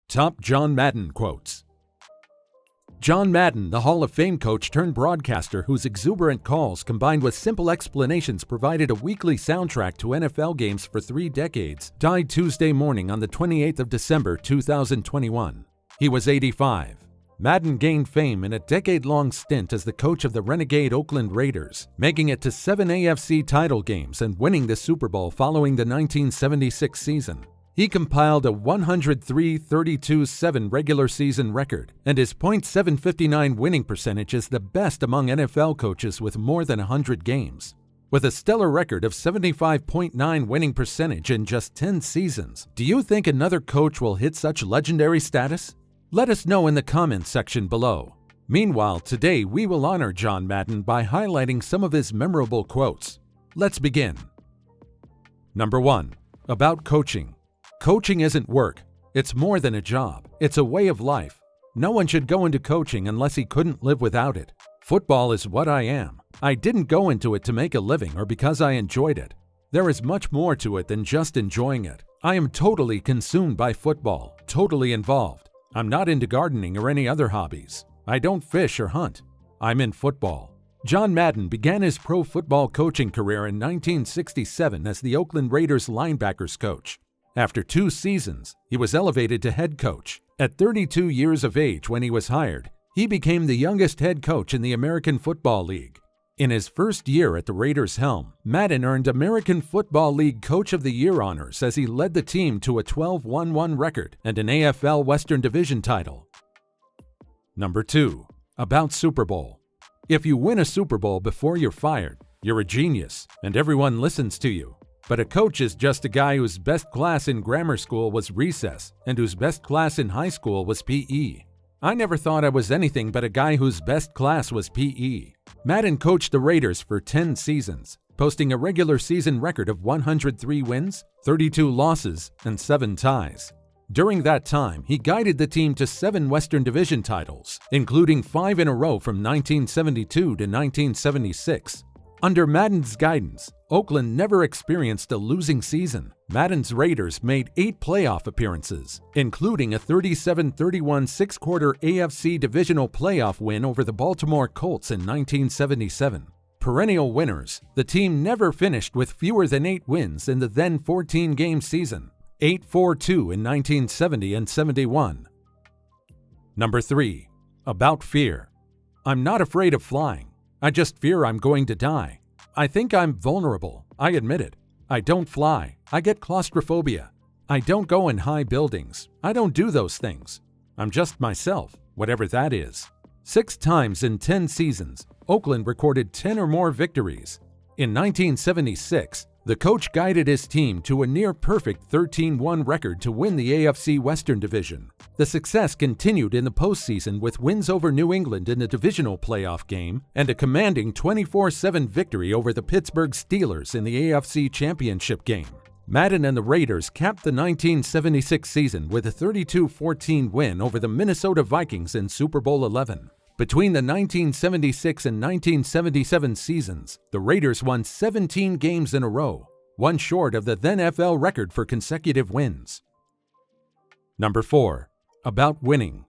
Top John Madden Quotes. John Madden, the Hall of Fame coach turned broadcaster whose exuberant calls combined with simple explanations provided a weekly soundtrack to NFL games for 3 decades, died Tuesday morning on the 28th of December 2021. He was 85. Madden gained fame in a decade-long stint as the coach of the renegade Oakland Raiders, making it to 7 AFC title games and winning the Super Bowl following the 1976 season. He compiled a 103-32-7 regular season record, and his .759 winning percentage is the best among NFL coaches with more than 100 games. With a stellar record of 75.9 winning percentage in just 10 seasons, do you think another coach will hit such legendary status? Let us know in the comments section below. Meanwhile, today we will honor John Madden by highlighting some of his memorable quotes. Let's begin. Number 1. About coaching. Coaching isn't work. It's more than a job. It's a way of life. No one should go into coaching unless he couldn't live without it. Football is what I am. I didn't go into it to make a living or because I enjoyed it. There is much more to it than just enjoying it. I am totally consumed by football, totally involved. I'm not into gardening or any other hobbies. I don't fish or hunt. I'm in football. John Madden began his pro football coaching career in 1967 as the Oakland Raiders linebackers coach. After 2 seasons, he was elevated to head coach. At 32 years of age when he was hired, he became the youngest head coach in the American Football League. In his first year at the Raiders' helm, Madden earned American Football League Coach of the Year honors as he led the team to a 12-1-1 record and an AFL Western Division title. Number 2. About Super Bowl. If you win a Super Bowl before you're fired, you're a genius and everyone listens to you. But a coach is just a guy whose best class in grammar school was recess and whose best class in high school was PE. I never thought I was anything but a guy whose best class was PE. Madden coached the Raiders for 10 seasons, posting a regular season record of 103 wins, 32 losses, and 7 ties. During that time, he guided the team to 7 Western Division titles, including 5 in a row from 1972 to 1976. Under Madden's guidance, Oakland never experienced a losing season. Madden's Raiders made 8 playoff appearances, including a 37-31 6-quarter AFC divisional playoff win over the Baltimore Colts in 1977. Perennial winners, the team never finished with fewer than 8 wins in the then 14-game season, 8-4-2 in 1970 and 71. Number 3. About fear. I'm not afraid of flying. I just fear I'm going to die. I think I'm vulnerable. I admit it. I don't fly. I get claustrophobia. I don't go in high buildings. I don't do those things. I'm just myself, whatever that is. 6 times in 10 seasons, Oakland recorded 10 or more victories. In 1976, the coach guided his team to a near-perfect 13-1 record to win the AFC Western Division. The success continued in the postseason with wins over New England in the divisional playoff game and a commanding 24-7 victory over the Pittsburgh Steelers in the AFC Championship game. Madden and the Raiders capped the 1976 season with a 32-14 win over the Minnesota Vikings in Super Bowl XI. Between the 1976 and 1977 seasons, the Raiders won 17 games in a row, one short of the then NFL record for consecutive wins. Number 4. About winning.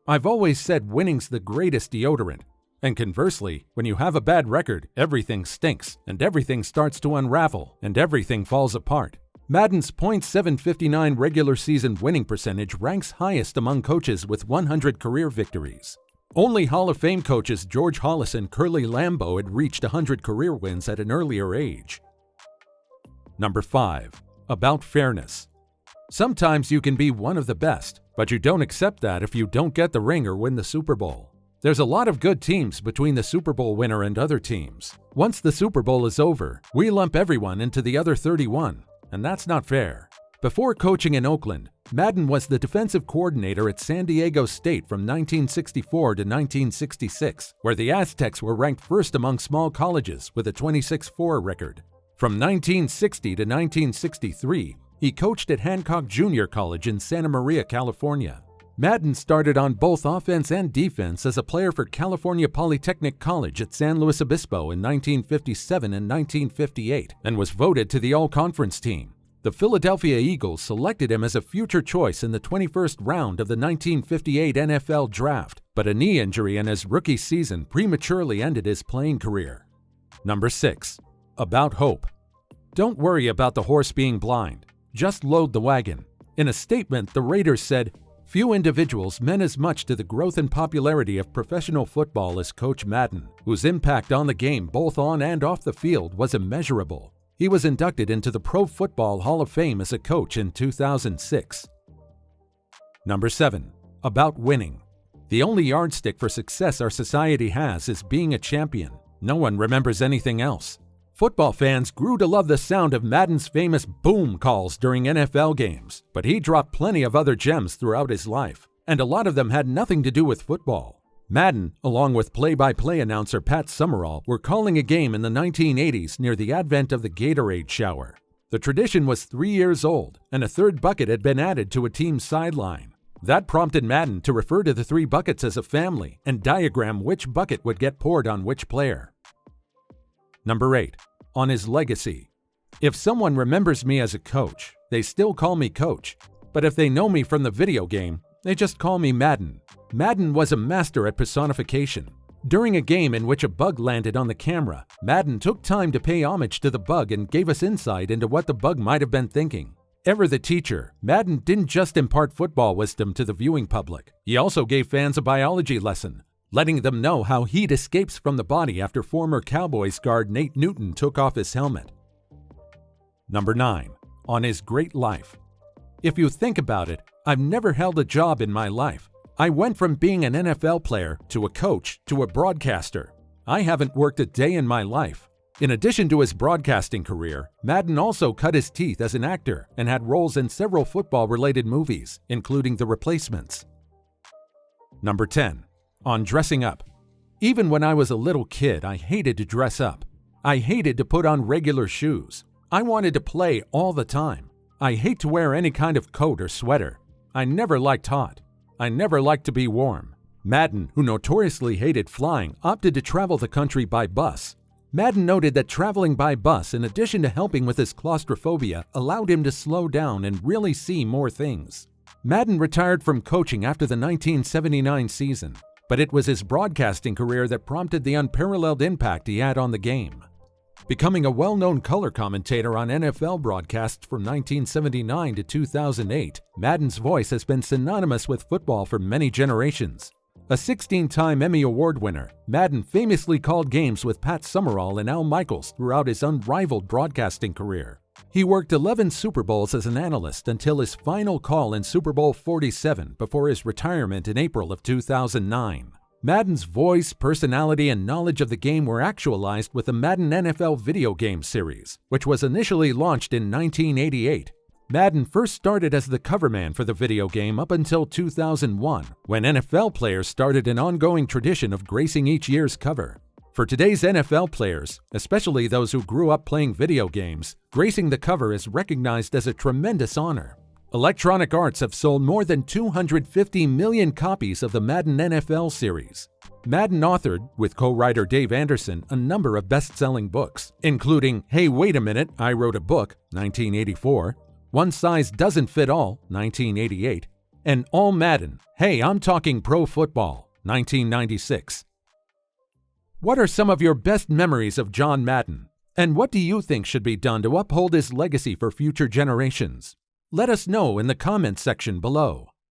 I've always said winning's the greatest deodorant. And conversely, when you have a bad record, everything stinks, and everything starts to unravel, and everything falls apart. Madden's .759 regular season winning percentage ranks highest among coaches with 100 career victories. Only Hall of Fame coaches George Halas and Curly Lambeau had reached 100 career wins at an earlier age. Number 5. About fairness. Sometimes you can be one of the best, but you don't accept that if you don't get the ring or win the Super Bowl. There's a lot of good teams between the Super Bowl winner and other teams. Once the Super Bowl is over, we lump everyone into the other 31, and that's not fair. Before coaching in Oakland, Madden was the defensive coordinator at San Diego State from 1964 to 1966, where the Aztecs were ranked first among small colleges with a 26-4 record. From 1960 to 1963, he coached at Hancock Junior College in Santa Maria, California. Madden started on both offense and defense as a player for California Polytechnic College at San Luis Obispo in 1957 and 1958, and was voted to the All-Conference team. The Philadelphia Eagles selected him as a future choice in the 21st round of the 1958 NFL Draft, but a knee injury in his rookie season prematurely ended his playing career. Number 6. About hope. Don't worry about the horse being blind. Just load the wagon. In a statement, the Raiders said, "Few individuals meant as much to the growth and popularity of professional football as Coach Madden, whose impact on the game both on and off the field was immeasurable." He was inducted into the Pro Football Hall of Fame as a coach in 2006. Number 7. About winning. The only yardstick for success our society has is being a champion. No one remembers anything else. Football fans grew to love the sound of Madden's famous boom calls during NFL games, but he dropped plenty of other gems throughout his life, and a lot of them had nothing to do with football. Madden, along with play-by-play announcer Pat Summerall, were calling a game in the 1980s near the advent of the Gatorade shower. The tradition was 3 years old, and a third bucket had been added to a team's sideline. That prompted Madden to refer to the 3 buckets as a family and diagram which bucket would get poured on which player. Number 8. On his legacy. If someone remembers me as a coach, they still call me Coach. But if they know me from the video game, they just call me Madden. Madden was a master at personification. During a game in which a bug landed on the camera, Madden took time to pay homage to the bug and gave us insight into what the bug might have been thinking. Ever the teacher, Madden didn't just impart football wisdom to the viewing public. He also gave fans a biology lesson, letting them know how heat escapes from the body after former Cowboys guard Nate Newton took off his helmet. Number 9. On his great life. If you think about it, I've never held a job in my life. I went from being an NFL player to a coach to a broadcaster. I haven't worked a day in my life. In addition to his broadcasting career, Madden also cut his teeth as an actor and had roles in several football-related movies, including The Replacements. Number 10. On dressing up. Even when I was a little kid, I hated to dress up. I hated to put on regular shoes. I wanted to play all the time. I hate to wear any kind of coat or sweater. I never liked hot. I never liked to be warm. Madden, who notoriously hated flying, opted to travel the country by bus. Madden noted that traveling by bus, in addition to helping with his claustrophobia, allowed him to slow down and really see more things. Madden retired from coaching after the 1979 season, but it was his broadcasting career that prompted the unparalleled impact he had on the game. Becoming a well-known color commentator on NFL broadcasts from 1979 to 2008, Madden's voice has been synonymous with football for many generations. A 16-time Emmy Award winner, Madden famously called games with Pat Summerall and Al Michaels throughout his unrivaled broadcasting career. He worked 11 Super Bowls as an analyst until his final call in Super Bowl 47 before his retirement in April of 2009. Madden's voice, personality, and knowledge of the game were actualized with the Madden NFL video game series, which was initially launched in 1988. Madden first started as the coverman for the video game up until 2001, when NFL players started an ongoing tradition of gracing each year's cover. For today's NFL players, especially those who grew up playing video games, gracing the cover is recognized as a tremendous honor. Electronic Arts have sold more than 250 million copies of the Madden NFL series. Madden authored, with co-writer Dave Anderson, a number of best-selling books, including Hey Wait a Minute, I Wrote a Book, 1984, One Size Doesn't Fit All, 1988, and All Madden, Hey, I'm Talking Pro Football, 1996. What are some of your best memories of John Madden? And what do you think should be done to uphold his legacy for future generations? Let us know in the comments section below.